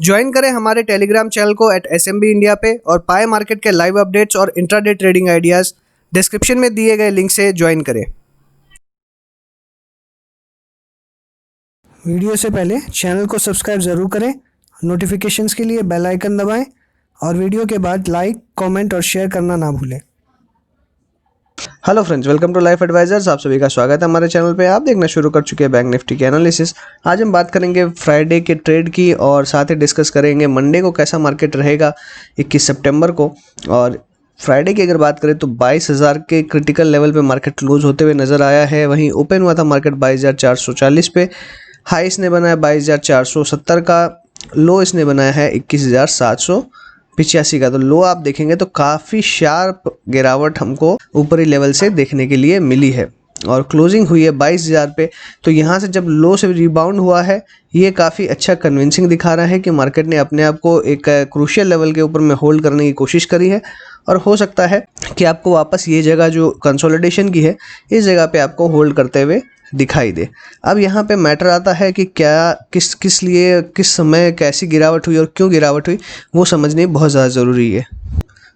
Join करें हमारे Telegram channel को @SMB इंडिया पे और पाए मार्केट के लाइव अपडेट्स और इंट्राडे ट्रेडिंग आइडियाज़ डिस्क्रिप्शन में दिए गए लिंक से ज्वाइन करें। वीडियो से पहले चैनल को सब्सक्राइब ज़रूर करें, नोटिफिकेशंस के लिए बेल आइकन दबाएं और वीडियो के बाद लाइक, कमेंट और शेयर करना ना भूलें। Hello friends, welcome to Life Advisors. आप सभी का स्वागत है हमारे चैनल पे। आप देखना शुरू कर चुके हैं बैंक निफ्टी के एनालिसिस। आज हम बात करेंगे फ्राइडे के ट्रेड की और साथ ही डिस्कस करेंगे मंडे को कैसा मार्केट रहेगा 21 सितंबर को। और फ्राइडे की अगर बात करें तो 22,000 के क्रिटिकल लेवल पे मार्केट क्लोज होते हुए नजर आया है। वहीं ओपन हुआ था मार्केट 22,440 पे, हाई इसने बनाया 22,470 का, लो इसने बनाया है 21,785 का। तो लो आप देखेंगे तो काफ़ी शार्प गिरावट हमको ऊपरी लेवल से देखने के लिए मिली है और क्लोजिंग हुई है 22,000 पे। तो यहाँ से जब लो से रिबाउंड हुआ है, ये काफ़ी अच्छा कन्विंसिंग दिखा रहा है कि मार्केट ने अपने आप को एक क्रूशियल लेवल के ऊपर में होल्ड करने की कोशिश करी है और हो सकता है कि आपको वापस ये जगह जो कंसोलिडेशन की है, इस जगह पे आपको होल्ड करते हुए दिखाई दे। अब यहाँ पे मैटर आता है कि क्या किस लिए, किस समय कैसी गिरावट हुई और क्यों गिरावट हुई, वो समझनी बहुत ज़्यादा ज़रूरी है।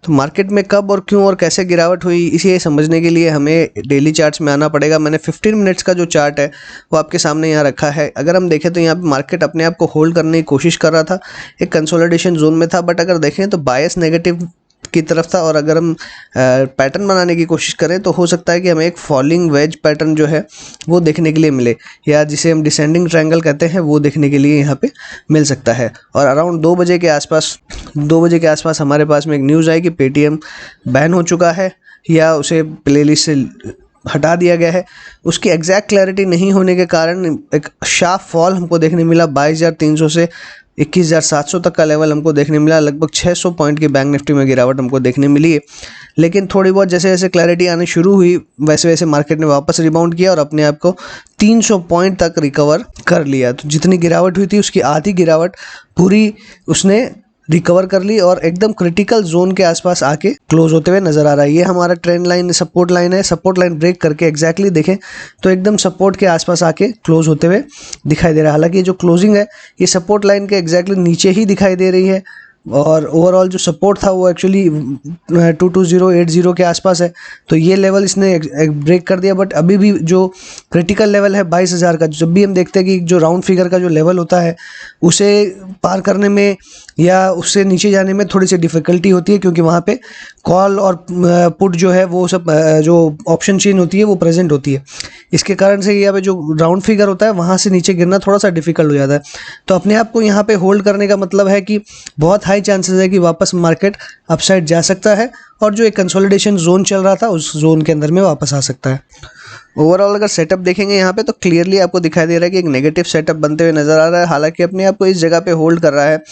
तो मार्केट में कब और क्यों और कैसे गिरावट हुई, इसे समझने के लिए हमें डेली चार्ट्स में आना पड़ेगा। मैंने 15 मिनट्स का जो चार्ट है वो आपके सामने यहाँ रखा है। अगर हम देखें तो यहाँ पे मार्केट अपने आप को होल्ड करने की कोशिश कर रहा था, एक कंसोलिडेशन जोन में था, बट अगर देखें तो बायस नेगेटिव की तरफ था। और अगर हम पैटर्न बनाने की कोशिश करें तो हो सकता है कि हमें एक फॉलिंग वेज पैटर्न जो है वो देखने के लिए मिले, या जिसे हम डिसेंडिंग ट्रायंगल कहते हैं, वो देखने के लिए यहाँ पे मिल सकता है। और अराउंड 2 बजे के आसपास हमारे पास में एक न्यूज़ आई कि पेटीएम बैन हो चुका है या उसे प्लेलिस्ट से हटा दिया गया है। उसकी एग्जैक्ट क्लैरिटी नहीं होने के कारण एक शार्प फॉल हमको देखने मिला। 22,300 से 21,700 तक का लेवल हमको देखने मिला। लगभग 600 पॉइंट की बैंक निफ्टी में गिरावट हमको देखने मिली है। लेकिन थोड़ी बहुत जैसे जैसे क्लैरिटी आनी शुरू हुई, वैसे वैसे मार्केट ने वापस रिबाउंड किया और अपने आप को 300 पॉइंट तक रिकवर कर लिया। तो जितनी गिरावट हुई थी उसकी आधी गिरावट पूरी उसने रिकवर कर ली और एकदम क्रिटिकल जोन के आसपास आके क्लोज होते हुए नजर आ रहा है। ये हमारा ट्रेंड लाइन, सपोर्ट लाइन है। सपोर्ट लाइन ब्रेक करके एग्जैक्टली देखें तो एकदम सपोर्ट के आसपास आके क्लोज होते हुए दिखाई दे रहा है। हालांकि ये जो क्लोजिंग है ये सपोर्ट लाइन के एग्जैक्टली नीचे ही दिखाई दे रही है और ओवरऑल जो सपोर्ट था वो एक्चुअली 22080 के आसपास है। तो ये लेवल इसने ब्रेक कर दिया, बट अभी भी जो क्रिटिकल लेवल है 22,000 का, जब भी हम देखते हैं कि जो राउंड फिगर का जो लेवल होता है उसे पार करने में या उससे नीचे जाने में थोड़ी सी डिफ़िकल्टी होती है, क्योंकि वहाँ पे कॉल और पुट जो है वो सब जो ऑप्शन चेन होती है वो प्रेजेंट होती है। इसके कारण से यहाँ पे जो राउंड फिगर होता है वहाँ से नीचे गिरना थोड़ा सा डिफिकल्ट हो जाता है। तो अपने आप को यहाँ पे होल्ड करने का मतलब है कि बहुत हाई चांसेस है कि वापस मार्केट अपसाइड जा सकता है और जो एक कंसोलिडेशन जोन चल रहा था उस जोन के अंदर में वापस आ सकता है। ओवरऑल अगर सेटअप देखेंगे यहाँ पे तो क्लियरली आपको दिखाई दे रहा है कि एक नेगेटिव सेटअप बनते हुए नजर आ रहा है। हालांकि अपने आप को इस जगह पे होल्ड कर रहा है।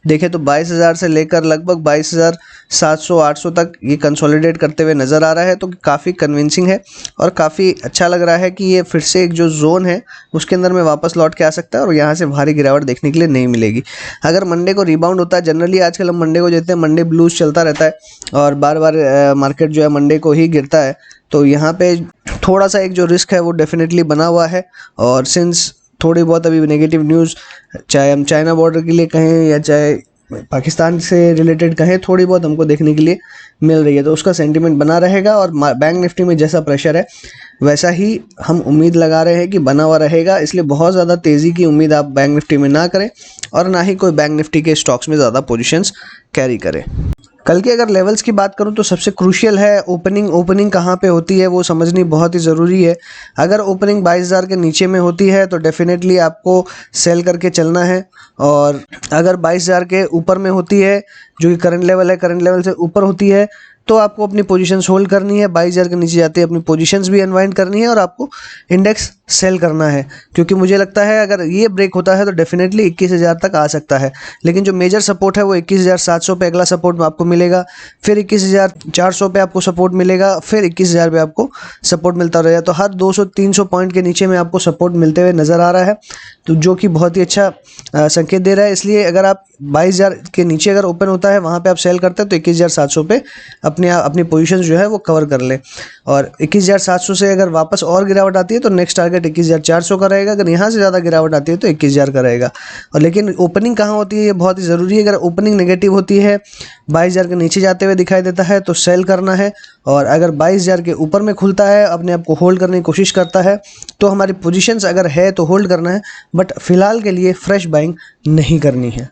देखें तो 22,000 से लेकर लगभग 22,700-800 तक ये कंसोलिडेट करते हुए नजर आ रहा है। तो काफ़ी कन्विंसिंग है और काफ़ी अच्छा लग रहा है कि ये फिर से एक जो जोन है उसके अंदर में वापस लौट के आ सकता है और यहाँ से भारी गिरावट देखने के लिए नहीं मिलेगी। अगर मंडे को रिबाउंड होता है, जनरली आजकल हम मंडे को देखते हैं मंडे ब्लूज चलता रहता है और बार बार मार्केट जो है मंडे को ही गिरता है। तो यहाँ पे थोड़ा सा एक जो रिस्क है वो डेफिनेटली बना हुआ है। और सिंस थोड़ी बहुत अभी नेगेटिव न्यूज़, चाहे हम चाइना बॉर्डर के लिए कहें या चाहे पाकिस्तान से रिलेटेड कहें, थोड़ी बहुत हमको देखने के लिए मिल रही है, तो उसका सेंटीमेंट बना रहेगा। और बैंक निफ्टी में जैसा प्रेशर है वैसा ही हम उम्मीद लगा रहे हैं कि बना हुआ रहेगा। इसलिए बहुत ज़्यादा तेज़ी की उम्मीद आप बैंक निफ्टी में ना करें और ना ही कोई बैंक निफ्टी के स्टॉक्स में ज़्यादा पोजीशंस कैरी करें। कल के अगर लेवल्स की बात करूं तो सबसे क्रूशियल है ओपनिंग कहां पे होती है वो समझनी बहुत ही ज़रूरी है। अगर ओपनिंग 22,000 के नीचे में होती है तो डेफिनेटली आपको सेल करके चलना है, और अगर 22,000 के ऊपर में होती है, जो कि करंट लेवल है, करंट लेवल से ऊपर होती है, तो आपको अपनी पोजीशंस होल्ड करनी है। 22,000 के नीचे जाते हैं अपनी पोजीशंस भी अनवाइंड करनी है और आपको इंडेक्स सेल करना है, क्योंकि मुझे लगता है अगर ये ब्रेक होता है तो डेफिनेटली 21,000 तक आ सकता है। लेकिन जो मेजर सपोर्ट है वो 21,700 पे अगला सपोर्ट आपको मिलेगा, फिर 21,400 पे आपको सपोर्ट मिलेगा, फिर 21,000 पे आपको सपोर्ट मिलता रहेगा। तो हर 200-300 पॉइंट के नीचे में आपको सपोर्ट मिलते हुए नज़र आ रहा है, तो जो कि बहुत ही अच्छा संकेत दे रहा है। इसलिए अगर आप 22,000 के नीचे अगर ओपन होता है वहाँ पे आप सेल करते हैं तो 21,700 पे अपनी पोजीशन जो है वो कवर कर लें। और 21,700 से अगर वापस और गिरावट आती है तो नेक्स्ट टारगेट टारगेट 21,400 का रहेगा। अगर यहाँ से ज़्यादा गिरावट आती है तो 21,000 का रहेगा। और लेकिन ओपनिंग कहाँ होती है ये बहुत ही ज़रूरी है। अगर ओपनिंग नेगेटिव होती है, 22,000 के नीचे जाते हुए दिखाई देता है तो सेल करना है, और अगर 22,000 के ऊपर में खुलता है, अपने आप को होल्ड करने की कोशिश करता है, तो हमारी पोजीशंस अगर है तो होल्ड करना है, बट फिलहाल के लिए फ्रेश बाइंग नहीं करनी है।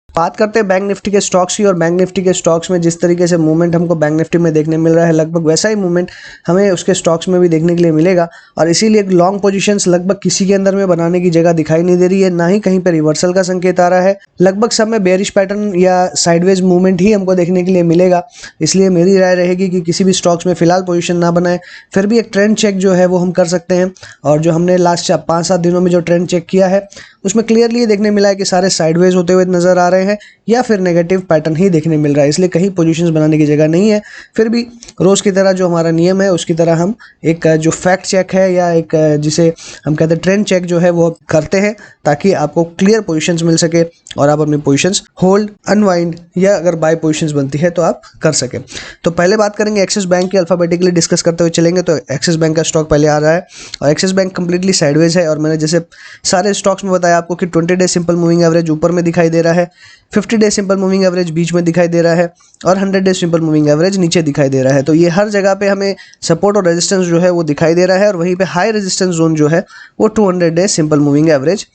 बात करते हैं बैंक निफ्टी के स्टॉक्स की, और बैंक निफ्टी के स्टॉक्स में जिस तरीके से मूवमेंट हमको बैंक निफ्टी में देखने मिल रहा है, लगभग वैसा ही मूवमेंट हमें उसके स्टॉक्स में भी देखने के लिए मिलेगा। और इसीलिए लॉन्ग पोजीशंस लगभग किसी के अंदर में बनाने की जगह दिखाई नहीं दे रही है, ना ही कहीं पर रिवर्सल का संकेत आ रहा है। लगभग सब में बेयरिश पैटर्न या साइडवेज मूवमेंट ही हमको देखने के लिए मिलेगा। इसलिए मेरी राय रहेगी कि किसी भी स्टॉक्स में फिलहाल पोजीशन ना बनाए, फिर भी एक ट्रेंड चेक जो है वो हम कर सकते हैं। और जो हमने लास्ट 5-7 दिनों में जो ट्रेंड चेक किया है उसमें क्लियरली ये देखने मिला है कि सारे साइडवेज होते हुए नजर आ रहे हैं या फिर नेगेटिव पैटर्न ही देखने मिल रहा है। इसलिए कहीं पोजीशंस बनाने की जगह नहीं है। फिर भी रोज की तरह जो हमारा नियम है उसकी तरह हम एक जो फैक्ट चेक है या एक जिसे हम कहते हैं ट्रेंड चेक जो है वो करते हैं, ताकि आपको क्लियर पोजीशंस मिल सके और आप अपनी पोजीशंस होल्ड, अनवाइंड या अगर बाय पोजीशंस बनती है तो आप कर सके। तो पहले बात करेंगे एक्सिस बैंक की, अल्फाबेटिकली डिस्कस करते हुए चलेंगे। तो एक्सिस बैंक का स्टॉक पहले आ रहा है और एक्सिस बैंक कंप्लीटली साइडवेज है। और मैंने जैसे सारे स्टॉक्स में बताया आपको कि 20 डे सिंपल मूविंग एवरेज ऊपर में दिखाई दे रहा है, 50 डे सिंपल मूविंग एवरेज बीच में दिखाई दे रहा है और 100 डे सिंपल मूविंग एवरेज नीचे दिखाई दे रहा है। तो ये हर जगह पे हमें सपोर्ट और रेजिस्टेंस जो है वो दिखाई दे रहा है, और वहीं पे हाई रेजिस्टेंस जोन जो है वो 200 डे सिंपल मूविंग एवरेज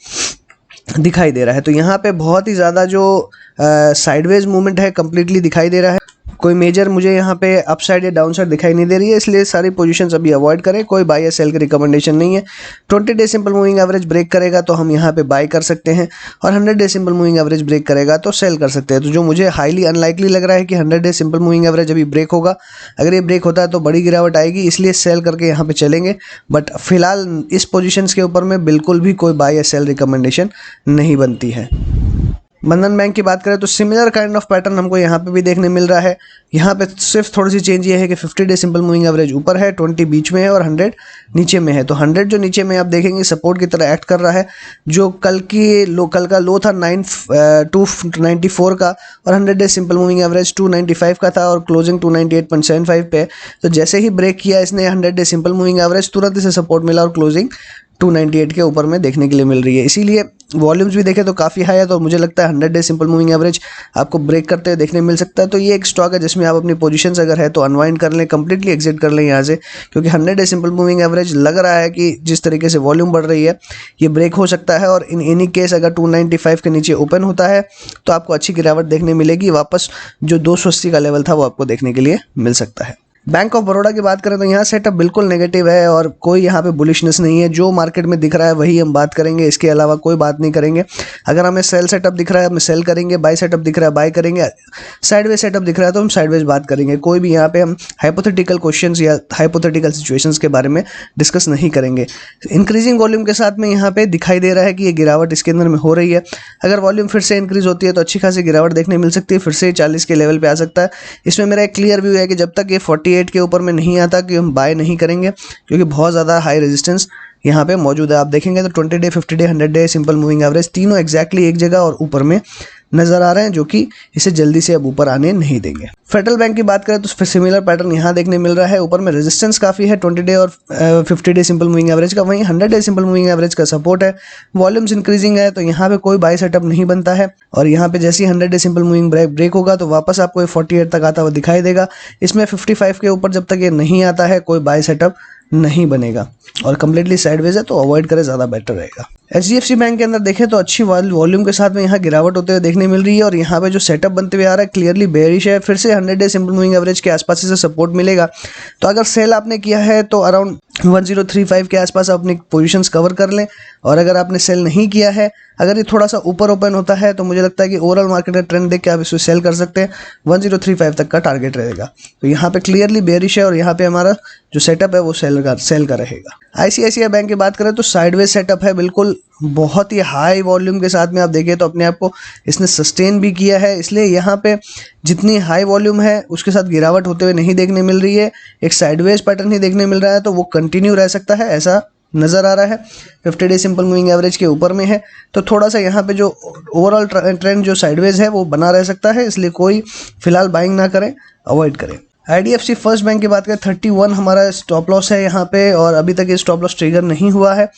दिखाई दे रहा है। तो यहाँ पे बहुत ही ज़्यादा जो साइडवेज मूवमेंट है कंप्लीटली दिखाई दे रहा है। कोई मेजर मुझे यहाँ पे अपसाइड या डाउनसाइड दिखाई नहीं दे रही है, इसलिए सारी पोजीशंस अभी अवॉइड करें। कोई बाय या सेल की रिकमेंडेशन नहीं है। 20 day simple moving average break करेगा तो हम यहाँ पे बाय कर सकते हैं, और 100 day simple moving average break करेगा तो सेल कर सकते हैं। तो जो मुझे हाईली अनलाइकली लग रहा है कि 100 डे सिंपल मूविंग एवरेज अभी ब्रेक होगा। अगर ये ब्रेक होता है तो बड़ी गिरावट आएगी, इसलिए सेल करके यहाँ पे चलेंगे। बट फिलहाल इस पोजीशंस के ऊपर में बिल्कुल भी कोई बाय या सेल रिकमेंडेशन नहीं बनती है। बंधन बैंक की बात करें तो सिमिलर काइंड ऑफ पैटर्न हमको यहाँ पे भी देखने मिल रहा है। यहाँ पे सिर्फ थोड़ी सी चेंज ये है कि 50 डे सिंपल मूविंग एवरेज ऊपर है, 20 बीच में है और 100 नीचे में है। तो 100 जो नीचे में आप देखेंगे सपोर्ट की तरह एक्ट कर रहा है। जो कल का लो था 294 का, और 100 डे सिंपल मूविंग एवरेज 295 का था और क्लोजिंग 298.75 पे। तो जैसे ही ब्रेक किया इसने 100 डे सिंपल मूविंग एवरेज, तुरंत इसे सपोर्ट मिला और क्लोजिंग 298 के ऊपर में देखने के लिए मिल रही है। इसीलिए वॉल्यूम्स भी देखें तो काफ़ी हाई है, तो मुझे लगता है 100 डे सिंपल मूविंग एवरेज आपको ब्रेक करते हुए देखने मिल सकता है। तो ये एक स्टॉक है जिसमें आप अपनी पोजीशंस अगर है तो अनवाइंड कर लें, कंप्लीटली एग्जिट कर लें यहाँ से, क्योंकि 100 डे सिंपल मूविंग एवरेज लग रहा है कि जिस तरीके से वॉल्यूम बढ़ रही है ये ब्रेक हो सकता है। और इन एनी केस अगर 295 के नीचे ओपन होता है तो आपको अच्छी गिरावट देखने मिलेगी। वापस जो 280 का लेवल था वो आपको देखने के लिए मिल सकता है। बैंक ऑफ बड़ौदा की बात करें तो यहाँ सेटअप बिल्कुल नेगेटिव है और कोई यहाँ पे बुलिशनेस नहीं है। जो मार्केट में दिख रहा है वही हम बात करेंगे, इसके अलावा कोई बात नहीं करेंगे। अगर हमें सेल सेटअप दिख रहा है हम सेल करेंगे, बाय सेटअप दिख रहा है बाय करेंगे, साइडवेज सेटअप दिख रहा है तो हम साइडवेज बात करेंगे। कोई भी यहाँ पे हम हाइपोथेटिकल क्वेश्चंस या हाइपोथेटिकल सिचुएशंस के बारे में डिस्कस नहीं करेंगे। इंक्रीजिंग वॉल्यूम के साथ में यहाँ पे दिखाई दे रहा है कि ये गिरावट इसके अंदर में हो रही है। अगर वॉल्यूम फिर से इंक्रीज होती है तो अच्छी खासी गिरावट देखने मिल सकती है, फिर से 40 के लेवल पे आ सकता है। इसमें मेरा एक क्लियर व्यू है कि जब तक ये 48 के ऊपर में नहीं आता कि हम बाय नहीं करेंगे, क्योंकि बहुत ज़्यादा हाई रेजिस्टेंस यहाँ पे मौजूद है। आप देखेंगे तो 20 day, 50 day, 100 day simple moving average तीनों एग्जैक्टली एक जगह और ऊपर में नजर आ रहे हैं, जो कि इसे जल्दी से अब ऊपर आने नहीं देंगे। फेडरल बैंक की बात करें तो सिमिलर पैटर्न यहाँ देखने मिल रहा है। ऊपर में रेजिस्टेंस काफ़ी है 20 डे और 50 डे सिंपल मूविंग एवरेज का, वहीं 100 डे सिंपल मूविंग एवरेज का सपोर्ट है। वॉल्यूम्स इंक्रीजिंग है तो यहाँ पे कोई बाय सेटअप नहीं बनता है, और यहाँ पे जैसे ही 100 डे सिंपल मूविंग ब्रेक होगा तो वापस आपको 48 तक आता हुआ दिखाई देगा। इसमें 55 के ऊपर जब तक ये नहीं आता है कोई बाय सेटअप नहीं बनेगा, और कंप्लीटली साइडवेज है तो अवॉइड करें, ज़्यादा बेटर रहेगा। HDFC बैंक के अंदर देखें तो अच्छी वॉल्यूम के साथ में यहाँ गिरावट होते हुए देखने मिल रही है, और यहाँ पे जो सेटअप बनते हुए आ रहा है क्लियरली बेयरिश है। फिर से 100 डे सिंपल मूविंग एवरेज के आसपास इसे सपोर्ट मिलेगा। तो अगर सेल आपने किया है तो अराउंड 1035 के आसपास आप अपनी पोजीशंस कवर कर लें, और अगर आपने सेल नहीं किया है, अगर ये थोड़ा सा ऊपर ओपन होता है तो मुझे लगता है कि ओवरऑल मार्केट का ट्रेंड देख के आप इसे सेल कर सकते हैं। 1035 तक का टारगेट रहेगा। तो यहाँ पे क्लियरली बेयरिश है और यहाँ पे हमारा जो सेटअप है वो सेल का रहेगा। ICICI बैंक की बात करें तो साइडवेज सेटअप है, बिल्कुल बहुत ही हाई वॉल्यूम के साथ में आप देखें तो अपने आप को इसने सस्टेन भी किया है। इसलिए यहाँ पे जितनी हाई वॉल्यूम है उसके साथ गिरावट होते हुए नहीं देखने मिल रही है, एक साइडवेज पैटर्न ही देखने मिल रहा है, तो वो कंटिन्यू रह सकता है ऐसा नज़र आ रहा है। 50 डे सिंपल मूविंग एवरेज के ऊपर में है, तो थोड़ा सा यहाँ पे जो ओवरऑल ट्रेंड जो साइडवेज है वो बना रह सकता है। इसलिए कोई फिलहाल बाइंग ना करें, अवॉइड करें। IDFC फर्स्ट बैंक की बात करें 31 हमारा स्टॉप लॉस है यहाँ पे, और अभी तक ये स्टॉप लॉस ट्रिगर नहीं हुआ है।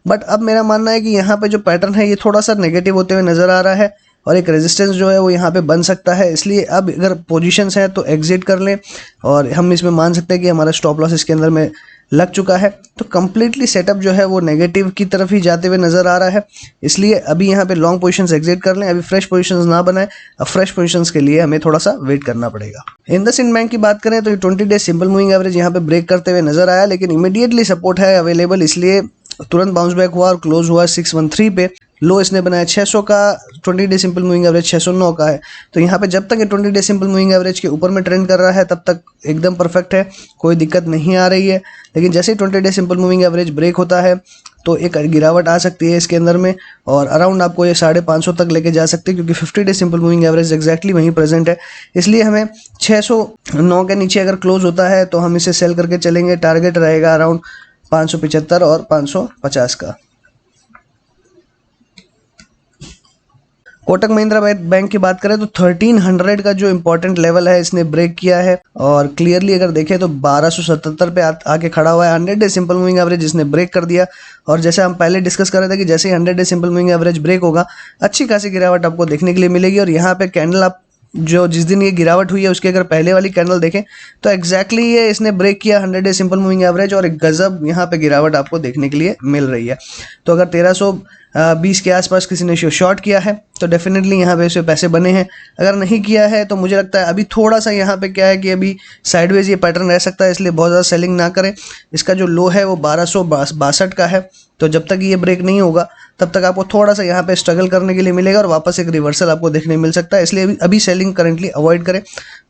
बट अब मेरा मानना है कि यहाँ पे जो पैटर्न है ये थोड़ा सा नेगेटिव होते हुए नज़र आ रहा है, और एक रेजिस्टेंस जो है वो यहाँ पे बन सकता है। इसलिए अब अगर पोजीशंस हैं तो एग्जिट कर लें, और हम इसमें मान सकते हैं कि हमारा स्टॉप लॉस इसके अंदर में लग चुका है। तो कम्प्लीटली सेटअप जो है वो नेगेटिव की तरफ ही जाते हुए नज़र आ रहा है। इसलिए अभी यहाँ पे लॉन्ग पोजीशंस एग्जिट कर लें, अभी फ्रेश पोजीशंस ना बनाएं। अब फ्रेश पोजीशंस के लिए हमें थोड़ा सा वेट करना पड़ेगा। इंडसइंड बैंक की बात करें तो ये 20 डे सिंपल मूविंग एवरेज यहाँ पे ब्रेक करते हुए नजर आया, लेकिन इमीडिएटली सपोर्ट है अवेलेबल, इसलिए तुरंत बाउंस बैक हुआ और क्लोज हुआ 613 पे। लो इसने बनाया 600 का, 20 डे सिंपल मूविंग एवरेज 609 का है। तो यहाँ पे जब तक ये 20 डे सिंपल मूविंग एवरेज के ऊपर में ट्रेंड कर रहा है तब तक एकदम परफेक्ट है, कोई दिक्कत नहीं आ रही है। लेकिन जैसे ही 20 day simple moving average break होता है तो एक गिरावट आ सकती है इसके अंदर में, और अराउंड आपको ये 550 तक लेके जा सकते हैं, क्योंकि 50 day simple moving average exactly वहीं प्रेजेंट है। इसलिए हमें 609 के नीचे अगर क्लोज होता है तो हम इसे सेल करके चलेंगे। टारगेट रहेगा अराउंड 575 और 550 का। कोटक महिंद्रा बैंक की बात करें तो 1300 का जो इंपॉर्टेंट लेवल है इसने ब्रेक किया है, और क्लियरली अगर देखें तो 1277 पे आके खड़ा हुआ है। 100 डे सिंपल मूविंग एवरेज इसने ब्रेक कर दिया, और जैसे हम पहले डिस्कस कर रहे थे कि जैसे ही 100 day simple moving average break होगा अच्छी खासी गिरावट आपको देखने के लिए मिलेगी। और यहाँ पे कैंडल आप जो जिस दिन ये गिरावट हुई है उसके अगर पहले वाली कैंडल देखें तो एग्जैक्टली ये इसने ब्रेक किया 100 डे सिंपल मूविंग एवरेज, और एक गजब यहाँ पे गिरावट आपको देखने के लिए मिल रही है। तो अगर 1320 के आसपास किसी ने शॉर्ट किया है तो डेफिनेटली यहाँ पे इसे पैसे बने हैं। अगर नहीं किया है तो मुझे लगता है अभी थोड़ा सा यहाँ पे क्या है कि अभी साइडवेज ये पैटर्न रह सकता है, इसलिए बहुत ज़्यादा सेलिंग ना करें। इसका जो लो है वो 1262 का है, तो जब तक ये ब्रेक नहीं होगा तब तक आपको थोड़ा सा यहाँ पे स्ट्रगल करने के लिए मिलेगा, और वापस एक रिवर्सल आपको देखने मिल सकता है। इसलिए अभी सेलिंग करंटली अवॉइड करें।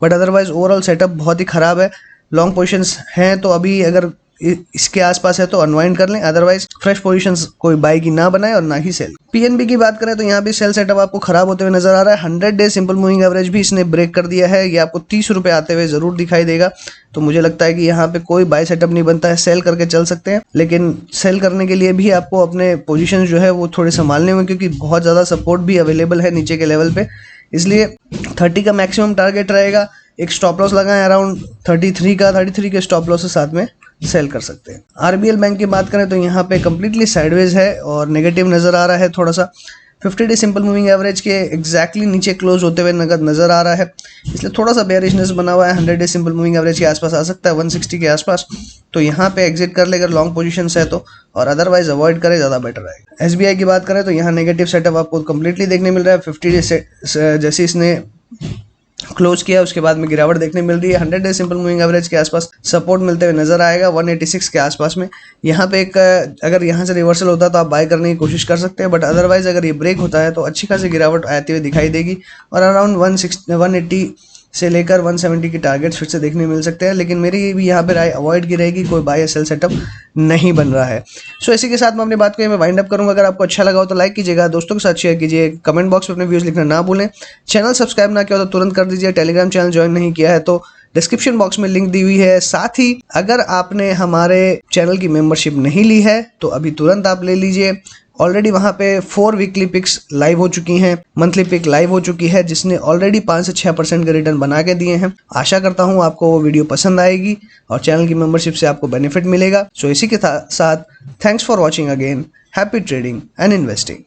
बट अदरवाइज ओवरऑल सेटअप बहुत ही ख़राब है। लॉन्ग पोजीशंस हैं तो अभी अगर इसके आसपास है तो अनवाइंड कर लें, अदरवाइज फ्रेश पोजीशंस कोई बाई की ना बनाए और ना ही सेल। पीएनबी की बात करें तो यहाँ भी सेल सेटअप आपको खराब होते हुए नजर आ रहा है। 100 डे सिंपल मूविंग एवरेज भी इसने ब्रेक कर दिया है, ये आपको 30 रुपये आते हुए जरूर दिखाई देगा। तो मुझे लगता है कि यहाँ पे कोई बाय सेटअप नहीं बनता है, सेल करके चल सकते हैं। लेकिन सेल करने के लिए भी आपको अपने पोजीशन जो है वो थोड़े संभालने होंगे, क्योंकि बहुत ज़्यादा सपोर्ट भी अवेलेबल है नीचे के लेवल पे। इसलिए 30 का मैक्सिमम टारगेट रहेगा। एक स्टॉप लॉस लगाएं अराउंड 33 का, 33 के स्टॉप लॉस के साथ में सेल कर सकते हैं। आरबीएल बैंक की बात करें तो यहाँ पे कम्प्लीटली साइडवेज है और नेगेटिव नज़र आ रहा है थोड़ा सा। 50 डे सिंपल मूविंग एवरेज के एग्जैक्टली नीचे क्लोज होते हुए नज़र आ रहा है, इसलिए थोड़ा सा बेयरिशनेस बना हुआ है। 100 डे सिंपल मूविंग एवरेज के आसपास आ सकता है, 160 के आसपास। तो यहाँ पे एग्जिट कर लेकर लॉन्ग पोजीशंस है तो, और अदरवाइज अवॉइड करें, ज़्यादा बेटर रहेगा। एसबीआई की बात करें तो यहाँ नेगेटिव सेटअप आपको कम्प्लीटली देखने मिल रहा है। 50 डे से जैसे इसने क्लोज किया उसके बाद में गिरावट देखने मिल रही है। 100 डे सिंपल मूविंग एवरेज के आसपास सपोर्ट मिलते हुए नजर आएगा 186 के आसपास में। यहाँ पे एक अगर यहाँ से रिवर्सल होता है तो आप बाय करने की कोशिश कर सकते हैं, बट अदरवाइज अगर ये ब्रेक होता है तो अच्छी खासी गिरावट आती हुई दिखाई देगी, और अराउंड 180 से लेकर 170 की टारगेट्स फिर से देखने मिल सकते हैं। लेकिन मेरी भी यहाँ पे राय अवॉइड की रहेगी, कोई बाय या सेल सेटअप नहीं बन रहा है। सो इसी के साथ मैं अपनी बात को मैं वाइंड अप करूँगा। अगर आपको अच्छा लगा हो तो लाइक कीजिएगा, दोस्तों के साथ शेयर कीजिए, कमेंट बॉक्स में अपने व्यूज़ लिखना ना भूलें। चैनल सब्सक्राइब ना किया हो तो तुरंत कर दीजिए। टेलीग्राम चैनल ज्वाइन नहीं किया है तो डिस्क्रिप्शन बॉक्स में लिंक दी हुई है। साथ ही अगर आपने हमारे चैनल की मेंबरशिप नहीं ली है तो अभी तुरंत आप ले लीजिए। ऑलरेडी वहाँ पे 4 वीकली पिक्स लाइव हो चुकी हैं, मंथली पिक लाइव हो चुकी है, जिसने ऑलरेडी 5 से 6% के रिटर्न बना के दिए हैं। आशा करता हूँ आपको वो वीडियो पसंद आएगी और चैनल की मेंबरशिप से आपको बेनिफिट मिलेगा। सो इसी के साथ thanks for watching again. Happy trading and investing.